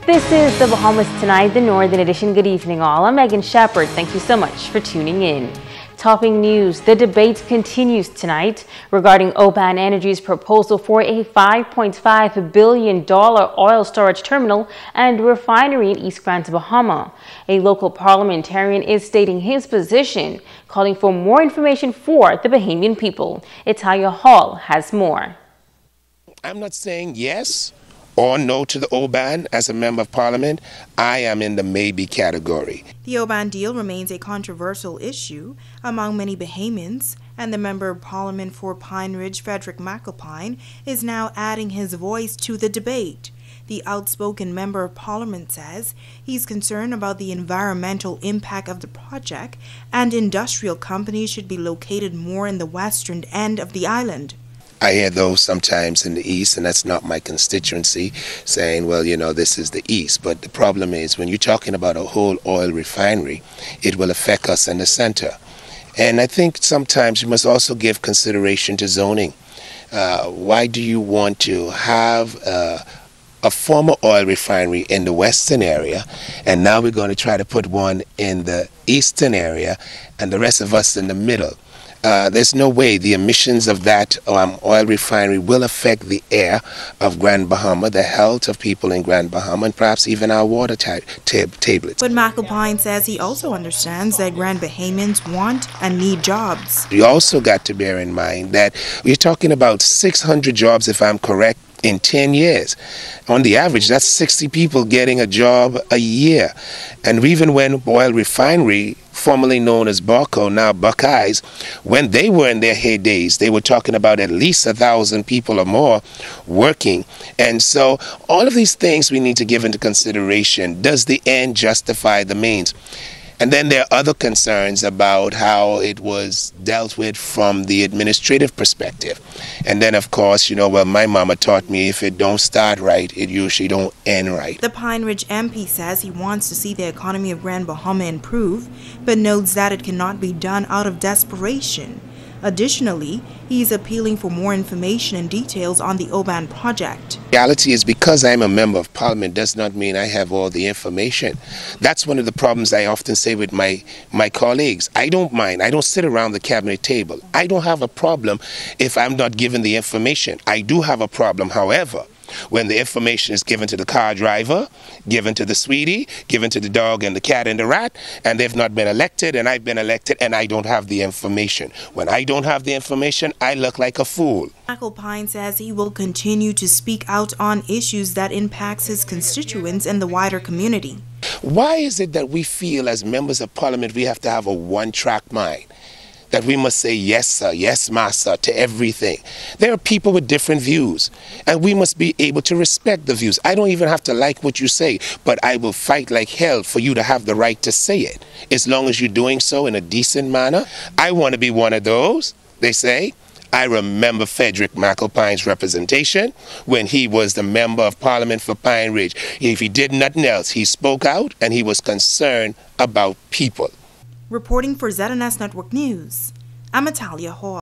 This is the Bahamas Tonight, the Northern Edition. Good evening, all. I'm Megan Shepard. Thank you so much for tuning in. Topping news, the debate continues tonight regarding Oban Energy's proposal for a $5.5 billion oil storage terminal and refinery in East Grand Bahama. A local parliamentarian is stating his position, calling for more information for the Bahamian people. Italia Hall has more. I'm not saying yes or no to the Oban as a member of parliament. I am in the maybe category. The Oban deal remains a controversial issue among many Bahamians, and the member of parliament for Pineridge, Frederick McAlpine, is now adding his voice to the debate. The outspoken member of parliament says he's concerned about the environmental impact of the project, and industrial companies should be located more in the western end of the island. I hear those sometimes in the east, and that's not my constituency, saying, well, you know, this is the east. But the problem is, when you're talking about a whole oil refinery, it will affect us in the center. And I think sometimes you must also give consideration to zoning. Why do you want to have a former oil refinery in the western area, and now we're going to try to put one in the eastern area, and the rest of us in the middle? There's no way the emissions of that oil refinery will affect the air of Grand Bahama, the health of people in Grand Bahama, and perhaps even our water tablets. But McAlpine says he also understands that Grand Bahamians want and need jobs. You also got to bear in mind that we're talking about 600 jobs, if I'm correct, in 10 years. On the average, that's 60 people getting a job a year. And even when oil refinery, formerly known as Barco, now Buckeyes, when they were in their heydays, they were talking about at least 1,000 people or more working. And so all of these things we need to give into consideration. Does the end justify the means? And then there are other concerns about how it was dealt with from the administrative perspective. And then, of course, you know, well, my mama taught me if it don't start right, it usually don't end right. The Pineridge MP says he wants to see the economy of Grand Bahama improve, but notes that it cannot be done out of desperation. Additionally, he is appealing for more information and details on the Oban project. The reality is, because I'm a member of parliament does not mean I have all the information. That's one of the problems I often say with my colleagues. I don't mind. I don't sit around the cabinet table. I don't have a problem if I'm not given the information. I do have a problem, however, when the information is given to the car driver, given to the sweetie, given to the dog and the cat and the rat, and they've not been elected, and I've been elected, and I don't have the information. When I don't have the information, I look like a fool. McAlpine says he will continue to speak out on issues that impacts his constituents and the wider community. Why is it that we feel as members of parliament we have to have a one-track mind? That we must say yes sir, yes massa to everything. There are people with different views, and we must be able to respect the views. I don't even have to like what you say, but I will fight like hell for you to have the right to say it, as long as you're doing so in a decent manner. I want to be one of those, they say. I remember Frederick McAlpine's representation when he was the member of parliament for Pineridge. If he did nothing else, he spoke out and he was concerned about people. Reporting for ZNS Network News, I'm Italia Hall.